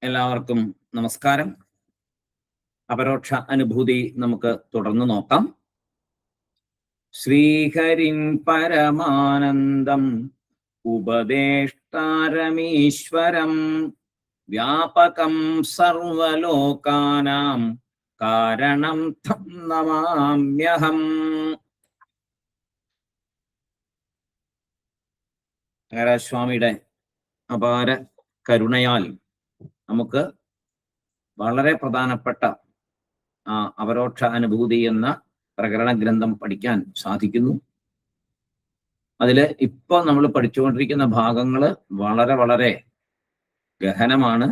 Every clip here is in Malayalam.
എല്ലാവർക്കും നമസ്കാരം. അപരോക്ഷ അനുഭൂതി നമുക്ക് തുടർന്ന് നോക്കാം. ശ്രീഹരിൻ പരമാനന്ദം ഉപദേഷ്ടാരമീശ്വരം വ്യാപകം സർവലോകാനാം കാരണം തം നമാമ്യഹം. ശങ്കരസ്വാമിയുടെ അപാര കരുണയാൽ നമുക്ക് വളരെ പ്രധാനപ്പെട്ട അപരോക്ഷ അനുഭൂതി എന്ന പ്രകരണ ഗ്രന്ഥം പഠിക്കാൻ സാധിക്കുന്നു. അതില് ഇപ്പൊ നമ്മൾ പഠിച്ചുകൊണ്ടിരിക്കുന്ന ഭാഗങ്ങള് വളരെ വളരെ ഗഹനമാണ്.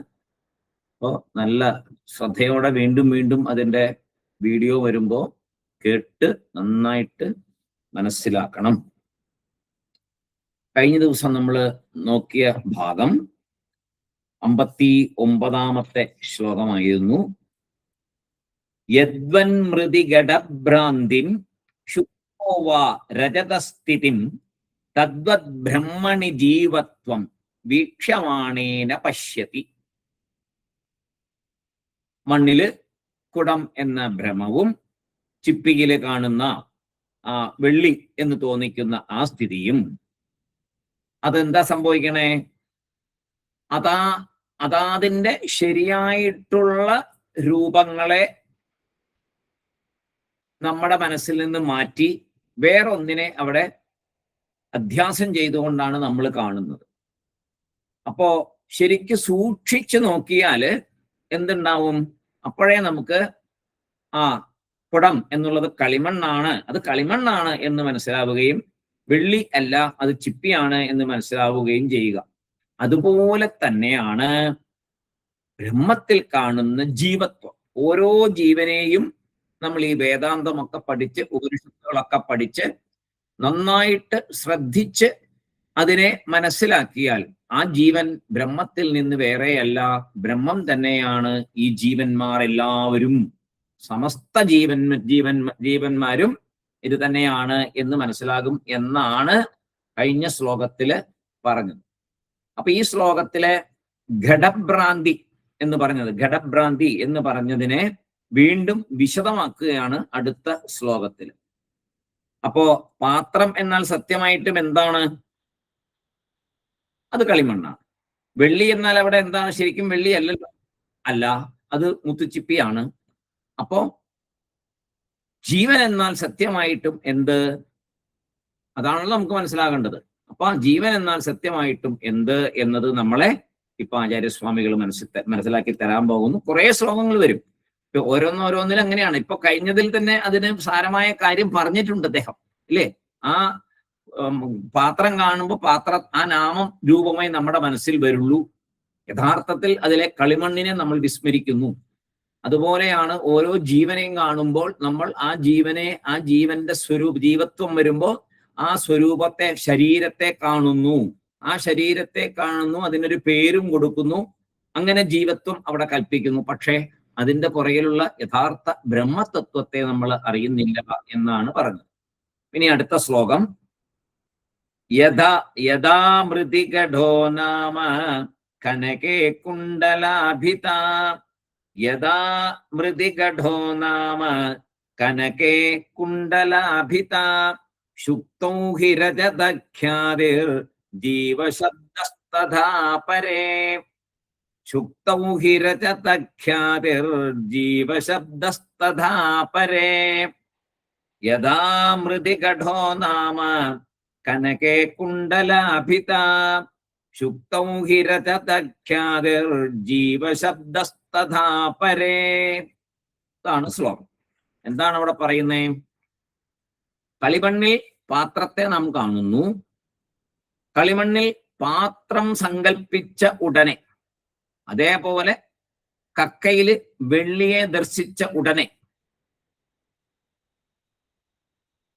അപ്പോൾ നല്ല ശ്രദ്ധയോടെ വീണ്ടും വീണ്ടും അതിൻ്റെ വീഡിയോ വരുമ്പോൾ കേട്ട് നന്നായിട്ട് മനസ്സിലാക്കണം. കഴിഞ്ഞ ദിവസം നമ്മൾ നോക്കിയ ഭാഗം 59-ാമത്തെ ശ്ലോകമായിരുന്നു. യദ്വൻ മൃതിഘടഭ്രാന്തിം ശുദ്ധോവാ രജതസ്ഥിതിം തദ്വത് ബ്രഹ്മണി ജീവത്വം വീക്ഷ്യമാണേന പശ്യതി. മണ്ണില് കുടം എന്ന ഭ്രമവും ചിപ്പിയില് കാണുന്ന വെള്ളി എന്ന് തോന്നിക്കുന്ന ആ സ്ഥിതിയും അതെന്താ സംഭവിക്കണേ? അതാതിൻ്റെ ശരിയായിട്ടുള്ള രൂപങ്ങളെ നമ്മുടെ മനസ്സിൽ നിന്ന് മാറ്റി വേറൊന്നിനെ അവിടെ അധ്യാസം ചെയ്തുകൊണ്ടാണ് നമ്മൾ കാണുന്നത്. അപ്പോ ശരിക്ക് സൂക്ഷിച്ചു നോക്കിയാൽ എന്തുണ്ടാവും? അപ്പോഴേ നമുക്ക് കുടം എന്നുള്ളത് കളിമണ്ണാണ്, അത് കളിമണ്ണാണ് എന്ന് മനസ്സിലാവുകയും വെള്ളി അല്ല അത് ചിപ്പിയാണ് എന്ന് മനസ്സിലാവുകയും ചെയ്യുക. അതുപോലെ തന്നെയാണ് ബ്രഹ്മത്തിൽ കാണുന്ന ജീവത്വം. ഓരോ ജീവനെയും നമ്മൾ ഈ വേദാന്തമൊക്കെ പഠിച്ച് ഉപനിഷത്തുകളൊക്കെ പഠിച്ച് നന്നായിട്ട് ശ്രദ്ധിച്ച് അതിനെ മനസ്സിലാക്കിയാൽ ആ ജീവൻ ബ്രഹ്മത്തിൽ നിന്ന് വേറെയല്ല, ബ്രഹ്മം തന്നെയാണ് ഈ ജീവന്മാർ എല്ലാവരും. സമസ്ത ജീവന്മാരും ഇത് തന്നെയാണ് എന്ന് മനസ്സിലാകും എന്നാണ് കഴിഞ്ഞ ശ്ലോകത്തില് പറഞ്ഞത്. അപ്പൊ ഈ ശ്ലോകത്തിലെ ഘടഭ്രാന്തി എന്ന് പറഞ്ഞതിനെ വീണ്ടും വിശദമാക്കുകയാണ് അടുത്ത ശ്ലോകത്തിൽ. അപ്പോ പാത്രം എന്നാൽ സത്യമായിട്ടും എന്താണ്? അത് കളിമണ്ണാണ്. വെള്ളി എന്നാൽ അവിടെ എന്താണ്? ശരിക്കും വെള്ളി അല്ലല്ലോ, അല്ല, അത് മുത്തുച്ചിപ്പിയാണ്. അപ്പോ ജീവൻ എന്നാൽ സത്യമായിട്ടും എന്ത്? അതാണല്ലോ നമുക്ക് മനസ്സിലാകേണ്ടത്. അപ്പൊ ജീവൻ എന്നാൽ സത്യമായിട്ടും എന്ത് എന്നത് നമ്മളെ ഇപ്പൊ ആചാര്യസ്വാമികൾ മനസ്സിലാക്കി തരാൻ പോകുന്നു. കുറെ ശ്ലോകങ്ങൾ വരും. ഇപ്പൊ ഓരോന്നോരോന്നിലും അങ്ങനെയാണ്. ഇപ്പൊ കഴിഞ്ഞതിൽ തന്നെ അതിന് സാരമായ കാര്യം പറഞ്ഞിട്ടുണ്ട് അദ്ദേഹം, ഇല്ലേ? ആ പാത്രം കാണുമ്പോൾ ആ നാമം രൂപമായി നമ്മുടെ മനസ്സിൽ വരുള്ളൂ. യഥാർത്ഥത്തിൽ അതിലെ കളിമണ്ണിനെ നമ്മൾ വിസ്മരിക്കുന്നു. അതുപോലെയാണ് ഓരോ ജീവനെയും കാണുമ്പോൾ നമ്മൾ ആ ജീവന്റെ ജീവത്വം വരുമ്പോൾ ആ സ്വരൂപത്തെ, ശരീരത്തെ കാണുന്നു. ആ ശരീരത്തെ കാണുന്നു, അതിനൊരു പേരും കൊടുക്കുന്നു. അങ്ങനെ ജീവത്വം അവിടെ കൽപ്പിക്കുന്നു. പക്ഷേ അതിന്റെ പുറകിലുള്ള യഥാർത്ഥ ബ്രഹ്മതത്വത്തെ നമ്മൾ അറിയുന്നില്ല എന്നാണ് പറഞ്ഞത്. ഇനി അടുത്ത ശ്ലോകം. യഥാ മൃതിഘടോ നാമ കനകേ കുണ്ടലാഭിത. യഥാ മൃതിഘടോ നാമ കനകേ കുണ്ടലാഭിത. ശുക്തൗ ഹി രജതഖ്യാതിർ ജീവശബ്ദസ്തഥാ പരേ. ശുക്തൗ ഹി രജതഖ്യാതിർ ജീവശബ്ദസ്തഥാ പരേ. യഥാ മൃതിഘടോ നാമ കനകേ കുണ്ടലാഭിത. ശുക്തൗ ഹി രജതഖ്യാതിർ ജീവശബ്ദസ്തഥാ പരേ. ഇതാണ് ശ്ലോകം. എന്താണ് അവിടെ പറയുന്നത്? കളിമണ്ണിൽ പാത്രത്തെ നാം കാണുന്നു. കളിമണ്ണിൽ പാത്രം സങ്കല്പിച്ച ഉടനെ, അതേപോലെ കക്കയില് വെള്ളിയെ ദർശിച്ച ഉടനെ,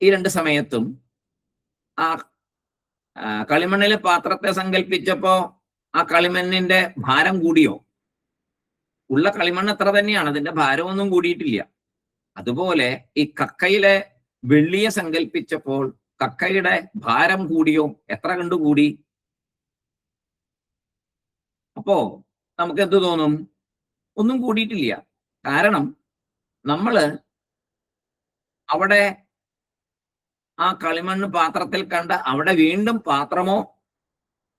ഈ രണ്ട് സമയത്തും ആ കളിമണ്ണില് പാത്രത്തെ സങ്കല്പിച്ചപ്പോ ആ കളിമണ്ണിന്റെ ഭാരം കൂടിയോ? ഉള്ള കളിമണ്ണ് എത്ര തന്നെയാണ്, അതിന്റെ ഭാരമൊന്നും കൂടിയിട്ടില്ല. അതുപോലെ ഈ കക്കയിലെ വെള്ളിയെ സങ്കല്പിച്ചപ്പോൾ കക്കയുടെ ഭാരം കൂടിയോ? എത്ര കണ്ടു കൂടി? അപ്പോ നമുക്ക് എന്ത് തോന്നും? ഒന്നും കൂടിയിട്ടില്ല. കാരണം നമ്മള് അവിടെ ആ കളിമണ്ണ് പാത്രത്തിൽ കണ്ട അവിടെ വീണ്ടും പാത്രമോ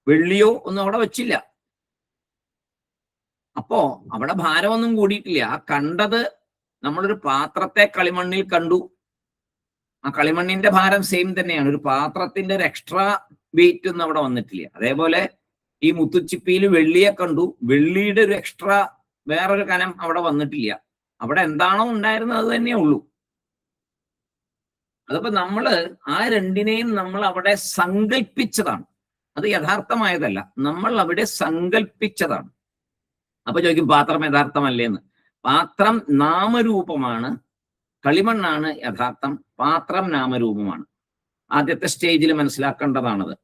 വെള്ളിയോ ഒന്നും അവിടെ വെച്ചില്ല. അപ്പോ അവിടെ ഭാരമൊന്നും കൂടിയിട്ടില്ല. ആ കണ്ടത് നമ്മളൊരു പാത്രത്തെ കളിമണ്ണിൽ കണ്ടു. ആ കളിമണ്ണിന്റെ ഭാരം സെയിം തന്നെയാണ്. ഒരു പാത്രത്തിന്റെ ഒരു എക്സ്ട്രാ വെയിറ്റ് ഒന്നും അവിടെ വന്നിട്ടില്ല. അതേപോലെ ഈ മുത്തുച്ചിപ്പിയിൽ വെള്ളിയെ കണ്ടു. വെള്ളിയുടെ ഒരു എക്സ്ട്രാ വേറൊരു കനം അവിടെ വന്നിട്ടില്ല. അവിടെ എന്താണോ ഉണ്ടായിരുന്നത് അത് തന്നെ ഉള്ളൂ. അതിപ്പോ നമ്മള് ആ രണ്ടിനെയും നമ്മൾ അവിടെ സങ്കല്പിച്ചതാണ്. അത് യഥാർത്ഥമായതല്ല, നമ്മൾ അവിടെ സങ്കല്പിച്ചതാണ്. അപ്പൊ ചോദിക്കും പാത്രം യഥാർത്ഥമല്ലേന്ന്. പാത്രം നാമരൂപമാണ്, കളിമണ്ണാണ് യഥാർത്ഥം, പാത്രം നാമരൂപമാണ്. ആദ്യത്തെ സ്റ്റേജിൽ മനസ്സിലാക്കേണ്ടതാണത്.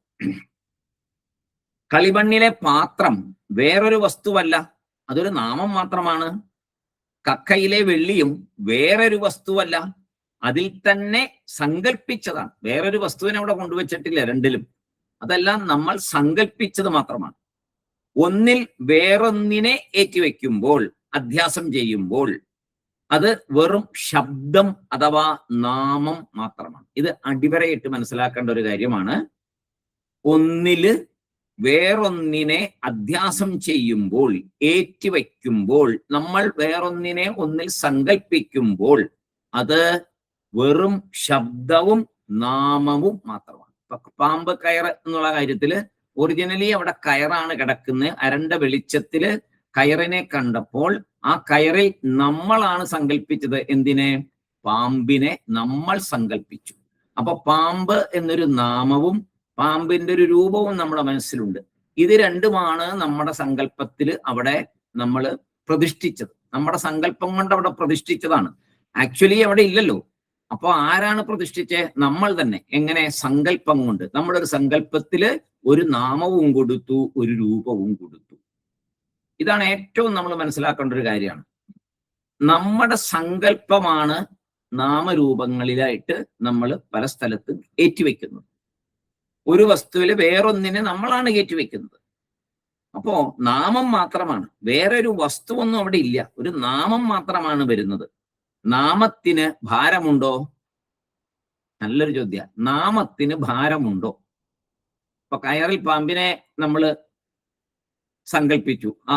കളിമണ്ണിലെ പാത്രം വേറൊരു വസ്തുവല്ല, അതൊരു നാമം മാത്രമാണ്. കക്കയിലെ വെള്ളിയും വേറൊരു വസ്തുവല്ല, അതിൽ തന്നെ സങ്കല്പിച്ചതാണ്. വേറൊരു വസ്തുവിനെ അവിടെ കൊണ്ടുവച്ചിട്ടില്ല രണ്ടിലും. അതെല്ലാം നമ്മൾ സങ്കല്പിച്ചത് മാത്രമാണ്. ഒന്നിൽ വേറൊന്നിനെ ഏറ്റുവെക്കുമ്പോൾ, അധ്യാസം ചെയ്യുമ്പോൾ അത് വെറും ശബ്ദം അഥവാ നാമം മാത്രമാണ്. ഇത് അടിവരയിട്ട് മനസ്സിലാക്കേണ്ട ഒരു കാര്യമാണ്. ഒന്നില് വേറൊന്നിനെ അധ്യാസം ചെയ്യുമ്പോൾ, ഏറ്റുവെക്കുമ്പോൾ, നമ്മൾ വേറൊന്നിനെ ഒന്നിൽ സങ്കല്പിക്കുമ്പോൾ അത് വെറും ശബ്ദവും നാമവും മാത്രമാണ്. പാമ്പ് കയർ എന്നുള്ള കാര്യത്തില് ഒറിജിനലി അവിടെ കയറാണ് കിടക്കുന്നത്. അരണ്ട വെളിച്ചത്തില് കയറിനെ കണ്ടപ്പോൾ ആ കയറിൽ നമ്മളാണ് സങ്കല്പിച്ചത്. എന്തിനെ? പാമ്പിനെ നമ്മൾ സങ്കല്പിച്ചു. അപ്പൊ പാമ്പ് എന്നൊരു നാമവും പാമ്പിന്റെ ഒരു രൂപവും നമ്മുടെ മനസ്സിലുണ്ട്. ഇത് രണ്ടുമാണ് നമ്മുടെ സങ്കല്പത്തിൽ അവിടെ നമ്മൾ പ്രതിഷ്ഠിച്ചത്. നമ്മുടെ സങ്കല്പം കൊണ്ട് അവിടെ പ്രതിഷ്ഠിച്ചതാണ്. ആക്ച്വലി അവിടെ ഇല്ലല്ലോ. അപ്പൊ ആരാണ് പ്രതിഷ്ഠിച്ചത്? നമ്മൾ തന്നെ. എങ്ങനെ? സങ്കല്പം കൊണ്ട്. നമ്മളൊരു സങ്കല്പത്തില് ഒരു നാമവും കൊടുത്തു, ഒരു രൂപവും കൊടുത്തു. ഇതാണ് ഏറ്റവും നമ്മൾ മനസ്സിലാക്കേണ്ട ഒരു കാര്യമാണ്. നമ്മുടെ സങ്കല്പമാണ് നാമരൂപങ്ങളിലായിട്ട് നമ്മൾ പല സ്ഥലത്തും ഏറ്റുവെക്കുന്നത്. ഒരു വസ്തുവിൽ വേറൊന്നിനെ നമ്മളാണ് ഏറ്റുവെക്കുന്നത്. അപ്പോ നാമം മാത്രമാണ്, വേറൊരു വസ്തുവൊന്നും അവിടെ ഇല്ല. ഒരു നാമം മാത്രമാണ് വരുന്നത്. നാമത്തിന് ഭാരമുണ്ടോ? നല്ലൊരു ചോദ്യം. നാമത്തിന് ഭാരമുണ്ടോ? ഇപ്പൊ കയറിൽ പാമ്പിനെ നമ്മൾ സങ്കല്പിച്ചു. ആ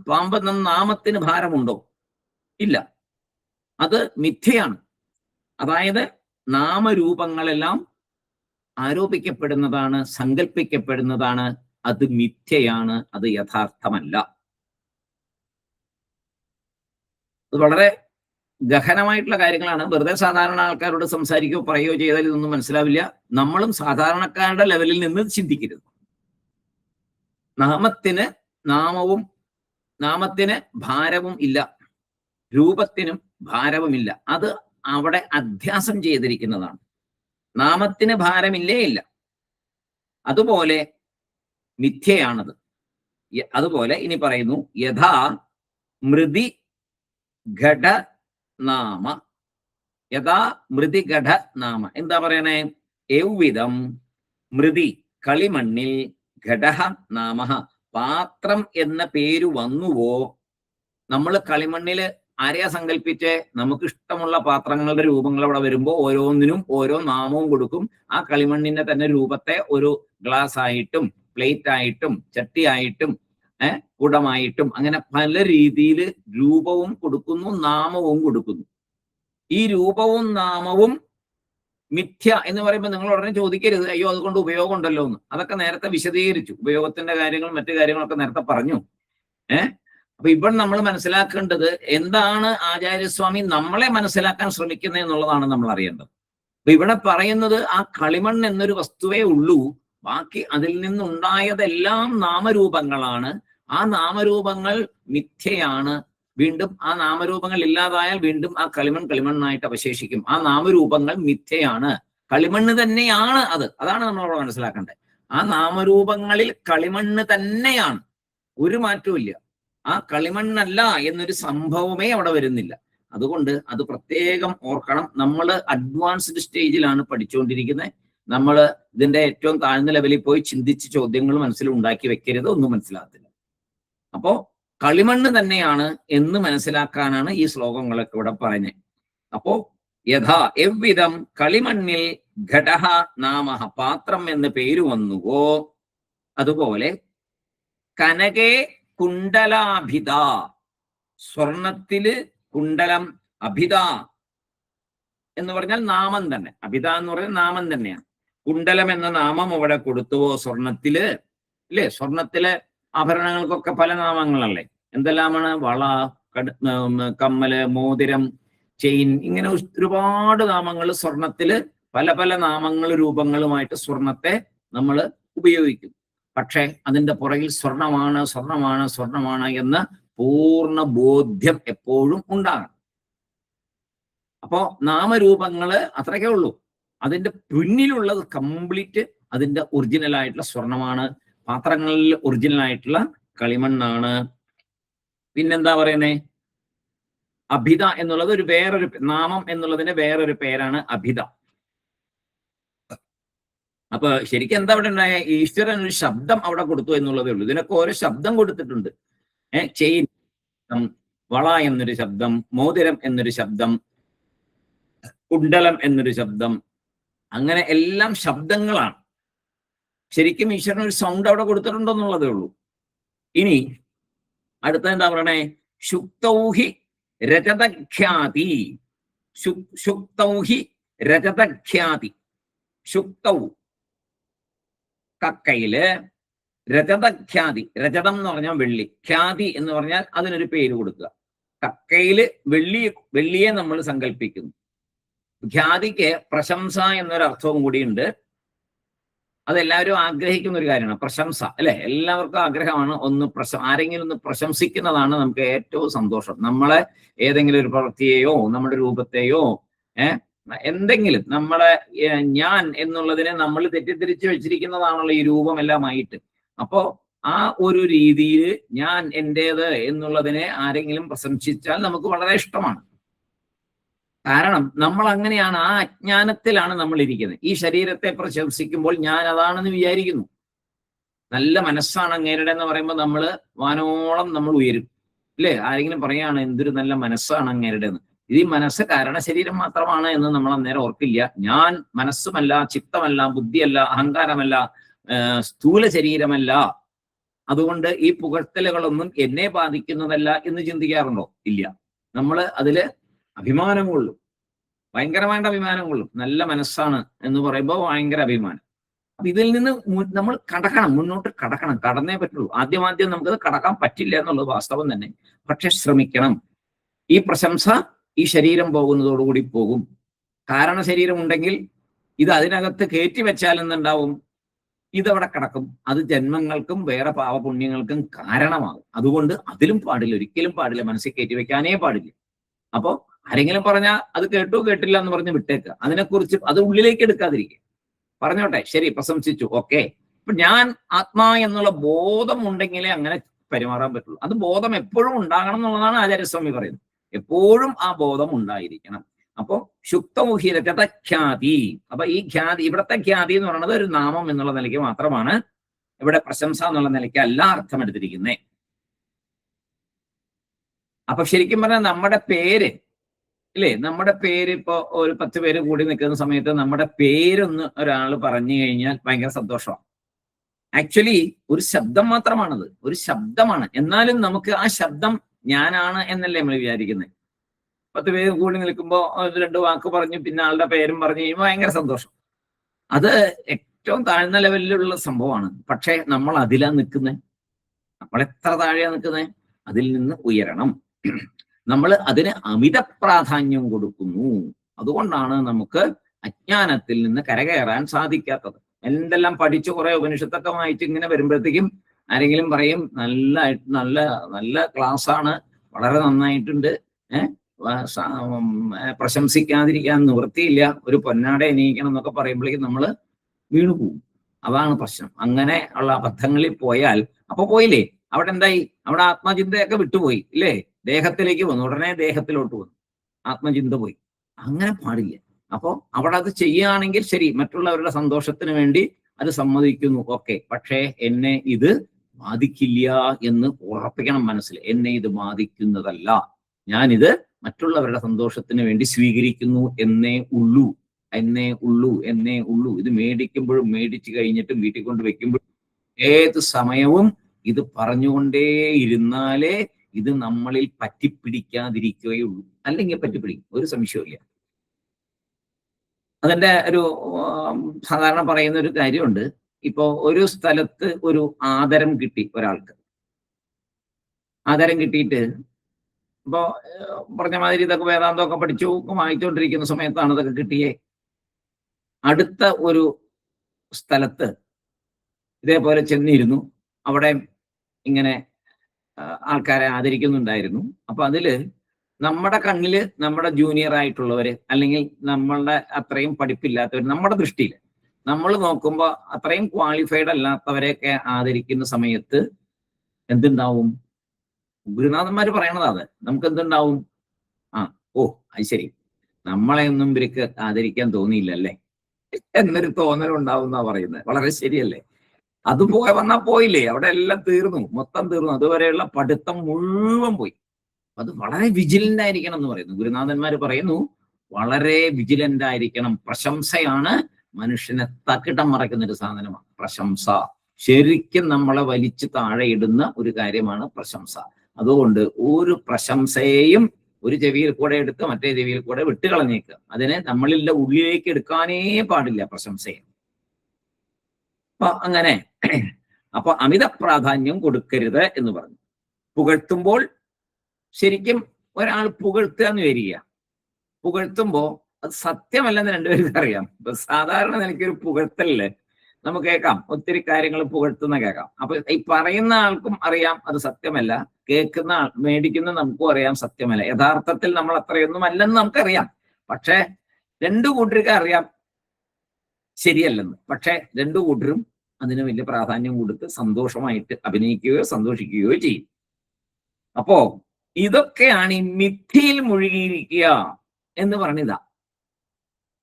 പാമ്പ് എന്ന നാമത്തിന് ഭാരമുണ്ടോ? ഇല്ല. അത് മിഥ്യയാണ്. അതായത് നാമരൂപങ്ങളെല്ലാം ആരോപിക്കപ്പെടുന്നതാണ്, സങ്കല്പിക്കപ്പെടുന്നതാണ്. അത് മിഥ്യയാണ്, അത് യഥാർത്ഥമല്ല. അത് വളരെ ഗഹനമായിട്ടുള്ള കാര്യങ്ങളാണ്. വെറുതെ സാധാരണ ആൾക്കാരോട് സംസാരിക്കുകയോ പറയുകയോ ചെയ്താൽ ഇതൊന്നും മനസ്സിലാവില്ല. നമ്മളും സാധാരണക്കാരുടെ ലെവലിൽ നിന്ന് ചിന്തിക്കരുത്. നാമത്തിന് ഭാരവും ഇല്ല, രൂപത്തിനും ഭാരവുമില്ല. അത് അവിടെ അധ്യാസം ചെയ്തിരിക്കുന്നതാണ്. നാമത്തിന് ഭാരമില്ലേ ഇല്ല. അതുപോലെ മിഥ്യയാണത്. അതുപോലെ ഇനി പറയുന്നു, യഥാ മൃതി ഘട നാമ. യഥാ മൃതി ഘട നാമ എന്താ പറയണേ? എവ്വിധം മൃതി കളിമണ്ണിൽ ഘടഹ നാമ പാത്രം എന്ന പേര് വന്നുവോ. നമ്മൾ കളിമണ്ണില് ആരെയാ സങ്കല്പിച്ചേ? നമുക്ക് ഇഷ്ടമുള്ള പാത്രങ്ങളുടെ രൂപങ്ങൾ അവിടെ വരുമ്പോൾ ഓരോന്നിനും ഓരോ നാമവും കൊടുക്കും. ആ കളിമണ്ണിന്റെ തന്നെ രൂപത്തെ ഒരു ഗ്ലാസ് ആയിട്ടും പ്ലേറ്റ് ആയിട്ടും ചട്ടിയായിട്ടും കുടമായിട്ടും അങ്ങനെ പല രീതിയിൽ രൂപവും കൊടുക്കുന്നു, നാമവും കൊടുക്കുന്നു. ഈ രൂപവും നാമവും മിഥ്യ എന്ന് പറയുമ്പോൾ നിങ്ങൾ ഉടനെ ചോദിക്കരുത്, അയ്യോ അതുകൊണ്ട് ഉപയോഗം ഉണ്ടല്ലോ എന്ന്. അതൊക്കെ നേരത്തെ വിശദീകരിച്ചു. ഉപയോഗത്തിന്റെ കാര്യങ്ങളും മറ്റു കാര്യങ്ങളൊക്കെ നേരത്തെ പറഞ്ഞു. അപ്പൊ ഇവിടെ നമ്മൾ മനസ്സിലാക്കേണ്ടത് എന്താണ് ആചാര്യസ്വാമി നമ്മളെ മനസ്സിലാക്കാൻ ശ്രമിക്കുന്നത് എന്നുള്ളതാണ് നമ്മൾ അറിയേണ്ടത്. അപ്പൊ ഇവിടെ പറയുന്നത് ആ കളിമണ്ണ് എന്നൊരു വസ്തുവേ ഉള്ളൂ, ബാക്കി അതിൽ നിന്നുണ്ടായതെല്ലാം നാമരൂപങ്ങളാണ്. ആ നാമരൂപങ്ങൾ മിഥ്യയാണ്. വീണ്ടും ആ നാമരൂപങ്ങൾ ഇല്ലാതായാൽ വീണ്ടും ആ കളിമണ്ണായിട്ട് അവശേഷിക്കും. ആ നാമരൂപങ്ങൾ മിഥ്യയാണ്, കളിമണ്ണ് തന്നെയാണ് അത്. അതാണ് നമ്മളവിടെ മനസ്സിലാക്കേണ്ടത്. ആ നാമരൂപങ്ങളിൽ കളിമണ്ണ് തന്നെയാണ്, ഒരു മാറ്റവും ഇല്ല. ആ കളിമണ്ണല്ല എന്നൊരു സംഭവമേ അവിടെ വരുന്നില്ല. അതുകൊണ്ട് അത് പ്രത്യേകം ഓർക്കണം. നമ്മൾ അഡ്വാൻസ്ഡ് സ്റ്റേജിലാണ് പഠിച്ചുകൊണ്ടിരിക്കുന്നത്. നമ്മൾ ഇതിന്റെ ഏറ്റവും താഴ്ന്ന ലെവലിൽ പോയി ചിന്തിച്ച് ചോദ്യങ്ങൾ മനസ്സിൽ ഉണ്ടാക്കി വെക്കരുത്, ഒന്നും മനസ്സിലാകത്തില്ല. അപ്പോ കളിമണ്ണ് തന്നെയാണ് എന്ന് മനസ്സിലാക്കാനാണ് ഈ ശ്ലോകങ്ങളൊക്കെ ഇവിടെ പറയുന്നത്. അപ്പോ യഥാ എவ்விதം കളിമണ്ണിൽ ഘടഃ നാമഃ പാത്രം എന്ന് പേര് വന്നുവോ, അതുപോലെ കനകേ കുണ്ടലാഭിത, സ്വർണത്തില് കുണ്ടലം, അഭിത എന്ന് പറഞ്ഞാൽ നാമം തന്നെ, അഭിത എന്ന് പറഞ്ഞാൽ നാമം തന്നെയാണ്. കുണ്ടലം എന്ന നാമം അവിടെ കൊടുത്തുവോ സ്വർണത്തില്, ഇല്ലേ? സ്വർണത്തിലെ ആഭരണങ്ങൾക്കൊക്കെ പല നാമങ്ങളല്ലേ, എന്തെല്ലാമാണ്? വള, കമ്മല്, മോതിരം, ചെയിൻ, ഇങ്ങനെ ഒരുപാട് നാമങ്ങൾ സ്വർണത്തില്, പല പല നാമങ്ങൾ രൂപങ്ങളുമായിട്ട് സ്വർണത്തെ നമ്മൾ ഉപയോഗിക്കും. പക്ഷെ അതിന്റെ പുറകിൽ സ്വർണമാണ് സ്വർണമാണ് സ്വർണമാണ് എന്ന പൂർണ്ണ ബോധ്യം എപ്പോഴും ഉണ്ടാകണം. അപ്പോ നാമരൂപങ്ങള് അത്രയ്ക്കേ ഉള്ളൂ, അതിന്റെ പിന്നിലുള്ളത് കംപ്ലീറ്റ് അതിന്റെ ഒറിജിനൽ ആയിട്ടുള്ള സ്വർണമാണ്, പാത്രങ്ങളിൽ ഒറിജിനൽ ആയിട്ടുള്ള കളിമണ്ണാണ്. പിന്നെന്താ പറയുന്നേ? അഭിത എന്നുള്ളത് ഒരു വേറൊരു നാമം എന്നുള്ളതിന്റെ വേറൊരു പേരാണ് അഭിത. അപ്പൊ ശരിക്കും എന്താ അവിടെ ഉണ്ടായ? ഈശ്വരൻ ഒരു ശബ്ദം അവിടെ കൊടുത്തു എന്നുള്ളതേ ഉള്ളൂ. ഇതിനൊക്കെ ഓരോ ശബ്ദം കൊടുത്തിട്ടുണ്ട്. ചെയിൻ, വള എന്നൊരു ശബ്ദം, മോതിരം എന്നൊരു ശബ്ദം, കുണ്ടലം എന്നൊരു ശബ്ദം, അങ്ങനെ എല്ലാം ശബ്ദങ്ങളാണ്. ശരിക്കും ഈശ്വരൻ ഒരു സൗണ്ട് അവിടെ കൊടുത്തിട്ടുണ്ടെന്നുള്ളതേ ഉള്ളൂ. ഇനി അടുത്ത എന്താ പറയണേ? ശുക്തൗഹി രജതഖ്യാതി, ശുക്തൗഹി രജതഖ്യാതി. ശുക്തൗ കക്കയില്, രജതഖ്യാതി, രജതം എന്ന് പറഞ്ഞാൽ വെള്ളി, ഖ്യാതി എന്ന് പറഞ്ഞാൽ അതിനൊരു പേര് കൊടുക്കുക. കക്കയില് വെള്ളിയെ നമ്മൾ സങ്കല്പിക്കുന്നു. ഖ്യാതിക്ക് പ്രശംസ എന്നൊരർത്ഥവും കൂടിയുണ്ട്. അതെല്ലാവരും ആഗ്രഹിക്കുന്ന ഒരു കാര്യമാണ് പ്രശംസ, അല്ലെ? എല്ലാവർക്കും ആഗ്രഹമാണ് ആരെങ്കിലും ഒന്ന് പ്രശംസിക്കുന്നതാണ് നമുക്ക് ഏറ്റവും സന്തോഷം. നമ്മളെ ഏതെങ്കിലും ഒരു പ്രവൃത്തിയെയോ നമ്മുടെ രൂപത്തെയോ എന്തെങ്കിലും നമ്മളെ ഞാൻ എന്നുള്ളതിനെ നമ്മൾ തെറ്റിദ്ധരിച്ച് വെച്ചിരിക്കുന്നതാണല്ലോ ഈ രൂപമെല്ലാമായിട്ട്. അപ്പോ ആ ഒരു രീതിയിൽ ഞാൻ എന്റേത് എന്നുള്ളതിനെ ആരെങ്കിലും പ്രശംസിച്ചാൽ നമുക്ക് വളരെ ഇഷ്ടമാണ്. കാരണം നമ്മൾ അങ്ങനെയാണ്, ആ അജ്ഞാനത്തിലാണ് നമ്മൾ ഇരിക്കുന്നത്. ഈ ശരീരത്തെ പ്രശംസിക്കുമ്പോൾ ഞാൻ അതാണെന്ന് വിചാരിക്കുന്നു. നല്ല മനസ്സാണ് അങ്ങേരുടെ എന്ന് പറയുമ്പോൾ നമ്മൾ വാനോളം നമ്മൾ ഉയരും, ഇല്ലേ? ആരെങ്കിലും പറയാണ് എന്തൊരു നല്ല മനസ്സാണ് അങ്ങേരുടെ എന്ന്. ഇത് ഈ മനസ്സ് കാരണ ശരീരം മാത്രമാണ് എന്ന് നമ്മൾ അന്നേരം ഓർക്കില്ല. ഞാൻ മനസ്സുമല്ല, ചിത്തമല്ല, ബുദ്ധിയല്ല, അഹങ്കാരമല്ല, സ്ഥൂല ശരീരമല്ല. അതുകൊണ്ട് ഈ പുകഴ്ത്തലുകളൊന്നും എന്നെ ബാധിക്കുന്നതല്ല എന്ന് ചിന്തിക്കാറുണ്ടോ? ഇല്ല. നമ്മൾ അതില് അഭിമാനം കൊള്ളും, ഭയങ്കരമായിട്ട് അഭിമാനം കൊള്ളും. നല്ല മനസ്സാണ് എന്ന് പറയുമ്പോൾ ഭയങ്കര അഭിമാനം. അപ്പൊ ഇതിൽ നിന്ന് നമ്മൾ കടക്കണം, മുന്നോട്ട് കടക്കണം, കടന്നേ പറ്റുള്ളൂ. ആദ്യം നമുക്കത് കടക്കാൻ പറ്റില്ല എന്നുള്ളത് വാസ്തവം തന്നെ. പക്ഷെ ശ്രമിക്കണം. ഈ പ്രശംസ ഈ ശരീരം പോകുന്നതോടുകൂടി പോകും. കാരണ ശരീരം ഉണ്ടെങ്കിൽ ഇത് അതിനകത്ത് കയറ്റി വെച്ചാൽ എന്തുണ്ടാവും? ഇതവിടെ കിടക്കും. അത് ജന്മങ്ങൾക്കും വേറെ പാവപുണ്യങ്ങൾക്കും കാരണമാകും. അതുകൊണ്ട് അതിലും പാടില്ല, ഒരിക്കലും പാടില്ല, മനസ്സിൽ കയറ്റി വെക്കാനേ പാടില്ല. അപ്പോ ആരെങ്കിലും പറഞ്ഞാൽ അത് കേട്ടു കേട്ടില്ല എന്ന് പറഞ്ഞ് വിട്ടേക്കുക. അതിനെക്കുറിച്ച് അത് ഉള്ളിലേക്ക് എടുക്കാതിരിക്കുക. പറഞ്ഞോട്ടെ, ശരി, പ്രശംസിച്ചു, ഓക്കെ. ഇപ്പൊ ഞാൻ ആത്മാ എന്നുള്ള ബോധം ഉണ്ടെങ്കിലേ അങ്ങനെ പെരുമാറാൻ പറ്റുള്ളൂ. അത് ബോധം എപ്പോഴും ഉണ്ടാകണം എന്നുള്ളതാണ് ആചാര്യസ്വാമി പറയുന്നത്. എപ്പോഴും ആ ബോധം ഉണ്ടായിരിക്കണം. അപ്പോ ശുക്തമുഖി രജതഖ്യാതി. അപ്പൊ ഈ ഖ്യാതി, ഇവിടത്തെ ഖ്യാതി എന്ന് പറയുന്നത് ഒരു നാമം എന്നുള്ള നിലയ്ക്ക് മാത്രമാണ്. ഇവിടെ പ്രശംസ എന്നുള്ള നിലയ്ക്ക് അല്ല അർത്ഥം എടുത്തിരിക്കുന്നേ. അപ്പൊ ശരിക്കും പറഞ്ഞാൽ നമ്മുടെ പേര്, ഇല്ലേ? നമ്മുടെ പേര് ഇപ്പോ ഒരു 10 പേര് കൂടി നിൽക്കുന്ന സമയത്ത് നമ്മുടെ പേരൊന്ന് ഒരാൾ പറഞ്ഞു കഴിഞ്ഞാൽ ഭയങ്കര സന്തോഷമാണ്. ആക്ച്വലി ഒരു ശബ്ദം മാത്രമാണത്, ഒരു ശബ്ദമാണ്. എന്നാലും നമുക്ക് ആ ശബ്ദം ഞാനാണ് എന്നല്ലേ നമ്മൾ വിചാരിക്കുന്നത്. 10 പേര് കൂടി നിൽക്കുമ്പോൾ 2 വാക്ക് പറഞ്ഞു പിന്നെ ആളുടെ പേരും പറഞ്ഞു കഴിയുമ്പോൾ ഭയങ്കര സന്തോഷം. അത് ഏറ്റവും താഴ്ന്ന ലെവലിലുള്ള സംഭവമാണ്. പക്ഷെ നമ്മൾ അതിലാ നിൽക്കുന്നത്. നമ്മൾ എത്ര താഴെയാ നിൽക്കുന്നത്? അതിൽ നിന്ന് ഉയരണം. നമ്മൾ അതിന് അമിത പ്രാധാന്യം കൊടുക്കുന്നു. അതുകൊണ്ടാണ് നമുക്ക് അജ്ഞാനത്തിൽ നിന്ന് കരകയറാൻ സാധിക്കാത്തത്. എന്തെല്ലാം പഠിച്ചു കുറെ ഉപനിഷത്തൊക്കെ വായിച്ച് ഇങ്ങനെ വരുമ്പോഴത്തേക്കും ആരെങ്കിലും പറയും നല്ല നല്ല നല്ല ക്ലാസ് ആണ്, വളരെ നന്നായിട്ടുണ്ട്, പ്രശംസിക്കാതിരിക്കാൻ നിവൃത്തിയില്ല, ഒരു പൊന്നാട എണീക്കണം എന്നൊക്കെ പറയുമ്പോഴേക്കും നമ്മൾ വീണുപോകും. അതാണ് പ്രശ്നം. അങ്ങനെ ഉള്ള അബദ്ധങ്ങളിൽ പോയാൽ അപ്പൊ പോയില്ലേ, അവിടെ എന്തായി? അവിടെ ആത്മചിന്തയൊക്കെ വിട്ടുപോയി, ഇല്ലേ? ദേഹത്തിലേക്ക് വന്നു, ഉടനെ ദേഹത്തിലോട്ട് വന്നു, ആത്മചിന്ത പോയി. അങ്ങനെ പാടില്ല. അപ്പോ അവിടെ അത് ചെയ്യുകയാണെങ്കിൽ ശരി, മറ്റുള്ളവരുടെ സന്തോഷത്തിന് വേണ്ടി അത് സമ്മതിക്കുന്നു, ഓക്കെ. പക്ഷേ എന്നെ ഇത് ബാധിക്കില്ല എന്ന് ഉറപ്പിക്കണം മനസ്സിൽ. എന്നെ ഇത് ബാധിക്കുന്നതല്ല, ഞാനിത് മറ്റുള്ളവരുടെ സന്തോഷത്തിന് വേണ്ടി സ്വീകരിക്കുന്നു എന്നേ ഉള്ളൂ, എന്നേ ഉള്ളൂ, എന്നേ ഉള്ളൂ. ഇത് മേടിക്കുമ്പോഴും മേടിച്ചു കഴിഞ്ഞിട്ടും വീട്ടിൽ കൊണ്ട് വെക്കുമ്പോഴും ഏത് സമയവും ഇത് പറഞ്ഞുകൊണ്ടേ ഇരുന്നാലേ ഇത് നമ്മളിൽ പറ്റിപ്പിടിക്കാതിരിക്കുകയുള്ളൂ. അല്ലെങ്കിൽ പറ്റിപ്പിടിക്കും, ഒരു സംശയമില്ല. അതിന്റെ ഒരു സാധാരണ പറയുന്ന ഒരു കാര്യമുണ്ട്. ഇപ്പോ ഒരു സ്ഥലത്ത് ഒരു ആദരം കിട്ടി ഒരാൾക്ക്. ആദരം കിട്ടിയിട്ട് ഇപ്പോ പറഞ്ഞ മാതിരി ഇതൊക്കെ വേദാന്തമൊക്കെ പഠിച്ചു വായിച്ചുകൊണ്ടിരിക്കുന്ന സമയത്താണ് ഇതൊക്കെ കിട്ടിയേ. അടുത്ത ഒരു സ്ഥലത്ത് ഇതേപോലെ ചെന്നിരുന്നു. അവിടെ ഇങ്ങനെ ആൾക്കാരെ ആദരിക്കുന്നുണ്ടായിരുന്നു. അപ്പൊ അതില് നമ്മുടെ കണ്ണില് നമ്മുടെ ജൂനിയർ ആയിട്ടുള്ളവര്, അല്ലെങ്കിൽ നമ്മളുടെ അത്രയും പഠിപ്പില്ലാത്തവർ, നമ്മുടെ ദൃഷ്ടിയിൽ നമ്മൾ നോക്കുമ്പോൾ അത്രയും ക്വാളിഫൈഡ് അല്ലാത്തവരെയൊക്കെ ആദരിക്കുന്ന സമയത്ത് എന്തുണ്ടാവും? ഗുരുനാഥന്മാര് പറയണതാണ്. നമുക്ക് എന്തുണ്ടാവും? അത് ശരി, നമ്മളെ ഒന്നും ഇവർക്ക് ആദരിക്കാൻ തോന്നിയില്ലല്ലേ എന്നൊരു തോന്നലുണ്ടാവും എന്നാ പറയുന്നത്. വളരെ ശരിയല്ലേ? അത് വന്നാ പോയില്ലേ, അവിടെ എല്ലാം തീർന്നു, മൊത്തം തീർന്നു. അതുവരെയുള്ള പഠിത്തം മുഴുവൻ പോയി. അത് വളരെ വിജിലന്റ് ആയിരിക്കണം എന്ന് പറയുന്നു ഗുരുനാഥന്മാര്. പറയുന്നു വളരെ വിജിലന്റ് ആയിരിക്കണം. പ്രശംസയാണ് മനുഷ്യനെ തക്കിട്ടം മറയ്ക്കുന്ന ഒരു സാധനമാണ് പ്രശംസ. ശരിക്കും നമ്മളെ വലിച്ചു താഴെ ഇടുന്ന ഒരു കാര്യമാണ് പ്രശംസ. അതുകൊണ്ട് ഒരു പ്രശംസയെയും ഒരു ചെവിയിൽ കൂടെ എടുത്ത് മറ്റേ ചെവിയിൽ കൂടെ വിട്ടുകളഞ്ഞേക്കുക. അതിനെ നമ്മളിലെ ഉള്ളിലേക്ക് എടുക്കാനേ പാടില്ല പ്രശംസയെ. അങ്ങനെ അപ്പൊ അമിത പ്രാധാന്യം കൊടുക്കരുത് എന്ന് പറഞ്ഞു. പുകഴ്ത്തുമ്പോൾ ശരിക്കും ഒരാൾ പുകഴ്ത്തുക എന്ന് വരിക, പുകഴ്ത്തുമ്പോ അത് സത്യമല്ലെന്ന് രണ്ടുപേർക്കും അറിയാം. ഇപ്പൊ സാധാരണ നിലയ്ക്കൊരു പുകഴ്ത്തലില് നമുക്ക് കേൾക്കാം, ഒത്തിരി കാര്യങ്ങൾ പുകഴ്ത്തുന്ന കേൾക്കാം. അപ്പൊ ഈ പറയുന്ന ആൾക്കും അറിയാം അത് സത്യമല്ല, കേൾക്കുന്ന മേടിക്കുന്ന നമുക്കും അറിയാം സത്യമല്ല. യഥാർത്ഥത്തിൽ നമ്മൾ അത്രയൊന്നും അല്ലെന്ന് നമുക്കറിയാം. പക്ഷെ രണ്ടു കൂട്ടർക്ക് അറിയാം ശരിയല്ലെന്ന്. പക്ഷെ രണ്ടു കൂട്ടരും അതിന് വലിയ പ്രാധാന്യം കൊടുത്ത് സന്തോഷമായിട്ട് അഭിനയിക്കുകയോ സന്തോഷിക്കുകയോ ചെയ്യും. അപ്പോ ഇതൊക്കെയാണ് ഈ മിഥ്യയിൽ മുഴുകിയിരിക്കുക എന്ന് പറഞ്ഞതാ.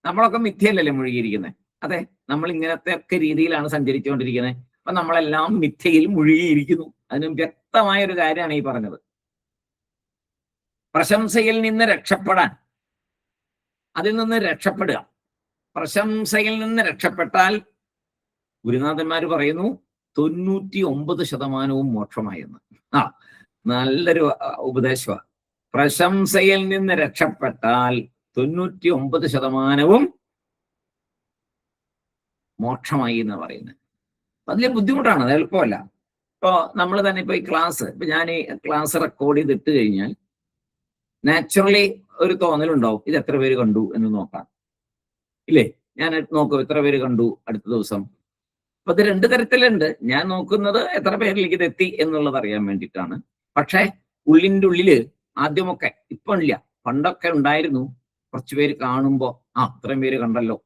നമ്മളൊക്കെ മിഥ്യയിലല്ലേ മുഴുകിയിരിക്കുന്നത്? അതെ, നമ്മൾ ഇങ്ങനത്തെ ഒക്കെ രീതിയിലാണ് സഞ്ചരിച്ചുകൊണ്ടിരിക്കുന്നത്. അപ്പൊ നമ്മളെല്ലാം മിഥ്യയിൽ മുഴുകിയിരിക്കുന്നു. അതിന് വ്യക്തമായ ഒരു കാര്യമാണ് ഈ പറഞ്ഞത്. പ്രശംസയിൽ നിന്ന് രക്ഷപ്പെടാൻ, അതിൽ നിന്ന് രക്ഷപ്പെടുക. പ്രശംസയിൽ നിന്ന് രക്ഷപ്പെട്ടാൽ ഗുരുനാഥന്മാർ പറയുന്നു 99% മോക്ഷമായെന്ന്. നല്ലൊരു ഉപദേശമാണ്. പ്രശംസയിൽ നിന്ന് രക്ഷപ്പെട്ടാൽ 99% മോക്ഷമായി എന്ന് പറയുന്നത്. അതിലെ ബുദ്ധിമുട്ടാണ്, അത് എളുപ്പമല്ല. ഇപ്പൊ നമ്മൾ തന്നെ ഇപ്പൊ ഈ ക്ലാസ്, ഇപ്പൊ ഞാൻ ഈ ക്ലാസ് റെക്കോർഡ് ചെയ്തിട്ട് കഴിഞ്ഞാൽ നാച്ചുറലി ഒരു തോന്നലുണ്ടാവും, ഇത് എത്ര പേര് കണ്ടു എന്ന് നോക്കാം, ഇല്ലേ? ഞാൻ നോക്കും എത്ര പേര് കണ്ടു അടുത്ത ദിവസം. അപ്പൊ ഇത് രണ്ട് തരത്തിലുണ്ട്. ഞാൻ നോക്കുന്നത് എത്ര പേരിലേക്ക് ഇത് എത്തി എന്നുള്ളത് അറിയാൻ വേണ്ടിയിട്ടാണ്. പക്ഷെ ഉള്ളിൻ്റെ ഉള്ളില് ആദ്യമൊക്കെ, ഇപ്പൊ ഇല്ല, പണ്ടൊക്കെ ഉണ്ടായിരുന്നു, കുറച്ചു പേര് കാണുമ്പോ അത്രയും പേര് കണ്ടല്ലോ,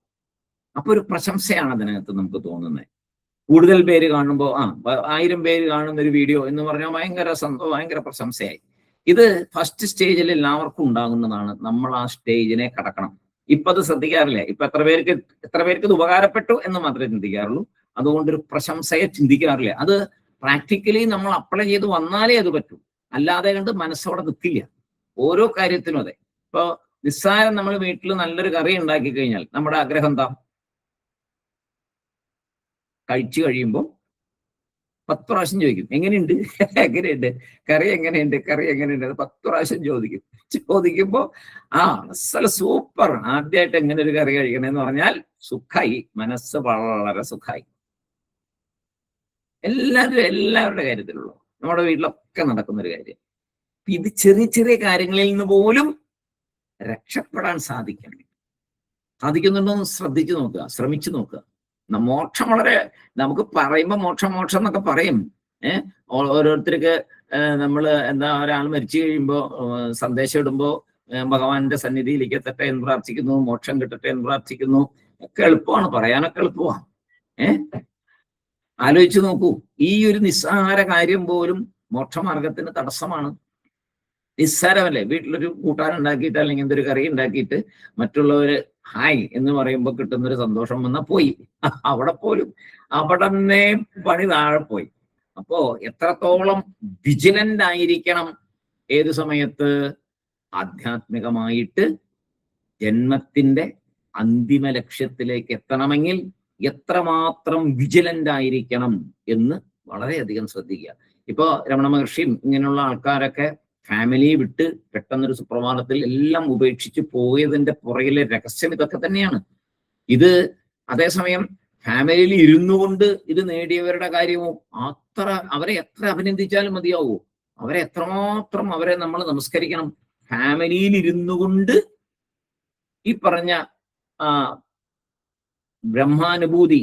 അപ്പൊ ഒരു പ്രശംസയാണ് അതിനകത്ത് നമുക്ക് തോന്നുന്നത്. കൂടുതൽ പേര് കാണുമ്പോൾ 1000 പേര് കാണുന്ന ഒരു വീഡിയോ എന്ന് പറഞ്ഞാൽ ഭയങ്കര പ്രശംസയായി. ഇത് ഫസ്റ്റ് സ്റ്റേജിൽ എല്ലാവർക്കും ഉണ്ടാകുന്നതാണ്. നമ്മൾ ആ സ്റ്റേജിനെ കടക്കണം. ഇപ്പൊ അത് ശ്രദ്ധിക്കാറില്ല. ഇപ്പൊ എത്ര പേർക്ക് ഇത് ഉപകാരപ്പെട്ടു എന്ന് മാത്രമേ ചിന്തിക്കാറുള്ളൂ. അതുകൊണ്ടൊരു പ്രശംസയെ ചിന്തിക്കാറില്ല. അത് പ്രാക്ടിക്കലി നമ്മൾ അപ്ലൈ ചെയ്ത് വന്നാലേ അത് പറ്റൂ, അല്ലാതെ കണ്ട് മനസ്സോടെ നിൽക്കില്ല. ഓരോ കാര്യത്തിനും അതെ. ഇപ്പൊ നിസ്സാരം നമ്മൾ വീട്ടിൽ നല്ലൊരു കറി ഉണ്ടാക്കി കഴിഞ്ഞാൽ നമ്മുടെ ആഗ്രഹം എന്താ? കഴിച്ചു കഴിയുമ്പോൾ 10 പ്രാവശ്യം ചോദിക്കും, എങ്ങനെയുണ്ട്, എങ്ങനെയുണ്ട് കറി, എങ്ങനെയുണ്ട് കറി, എങ്ങനെയുണ്ട്, 10 പ്രാവശ്യം ചോദിക്കുമ്പോ മനസ്സല്ല സൂപ്പർ, ആദ്യമായിട്ട് എങ്ങനെ ഒരു കറി കഴിക്കണമെന്ന് പറഞ്ഞാൽ സുഖായി, മനസ്സ് വളരെ സുഖായി. എല്ലാവരുടെ കാര്യത്തിലുള്ളൂ, നമ്മുടെ വീട്ടിലൊക്കെ നടക്കുന്ന ഒരു കാര്യം. ഇത് ചെറിയ ചെറിയ കാര്യങ്ങളിൽ നിന്ന് പോലും രക്ഷപ്പെടാൻ സാധിക്കുന്നുണ്ടോ എന്ന് ശ്രദ്ധിച്ചു നോക്കുക, ശ്രമിച്ചു നോക്കുക. മോക്ഷം വളരെ, നമുക്ക് പറയുമ്പോ മോക്ഷം എന്നൊക്കെ പറയും. ഓരോരുത്തർക്ക് നമ്മൾ ഒരാൾ മരിച്ചു കഴിയുമ്പോ സന്ദേശം ഇടുമ്പോ ഭഗവാന്റെ സന്നിധിയിലേക്ക് എത്തട്ടെ എന്ന് പ്രാർത്ഥിക്കുന്നു, മോക്ഷം കിട്ടട്ടെ എന്ന് പ്രാർത്ഥിക്കുന്നു. ഒക്കെ എളുപ്പമാണ്, പറയാനൊക്കെ എളുപ്പമാണ്. ആലോചിച്ചു നോക്കൂ, ഈ ഒരു നിസ്സാര കാര്യം പോലും മോക്ഷമാർഗത്തിന് തടസ്സമാണ്. നിസ്സാരമല്ലേ? വീട്ടിലൊരു കൂട്ടാൻ ഉണ്ടാക്കിയിട്ട് അല്ലെങ്കിൽ എന്തൊരു കറി ഉണ്ടാക്കിയിട്ട് മറ്റുള്ളവര് ഹായ് എന്ന് പറയുമ്പോൾ കിട്ടുന്നൊരു സന്തോഷം വന്നാൽ പോയി. അവിടെ പോലും അവിടെ പണി താഴെ പോയി. അപ്പോ എത്രത്തോളം വിജിലന്റ് ആയിരിക്കണം ഏത് സമയത്ത്? ആധ്യാത്മികമായിട്ട് ജന്മത്തിന്റെ അന്തിമ ലക്ഷ്യത്തിലേക്ക് എത്തണമെങ്കിൽ എത്രമാത്രം വിജിലന്റ് ആയിരിക്കണം എന്ന് വളരെയധികം ശ്രദ്ധിക്കുക. ഇപ്പോ രമണ മഹർഷിയും ഇങ്ങനെയുള്ള ആൾക്കാരൊക്കെ ഫാമിലി വിട്ട് പെട്ടെന്നൊരു സുപ്രഭാതത്തിൽ എല്ലാം ഉപേക്ഷിച്ച് പോയതിന്റെ പുറകിലെ രഹസ്യം ഇതൊക്കെ തന്നെയാണ്. ഇത് അതേസമയം ഫാമിലിയിൽ ഇരുന്നു കൊണ്ട് ഇത് നേടിയവരുടെ കാര്യവും അവരെ എത്ര അഭിനന്ദിച്ചാലും മതിയാവൂ. അവരെ എത്രമാത്രം അവരെ നമ്മൾ നമസ്കരിക്കണം. ഫാമിലിയിൽ ഇരുന്നു കൊണ്ട് ഈ പറഞ്ഞ ബ്രഹ്മാനുഭൂതി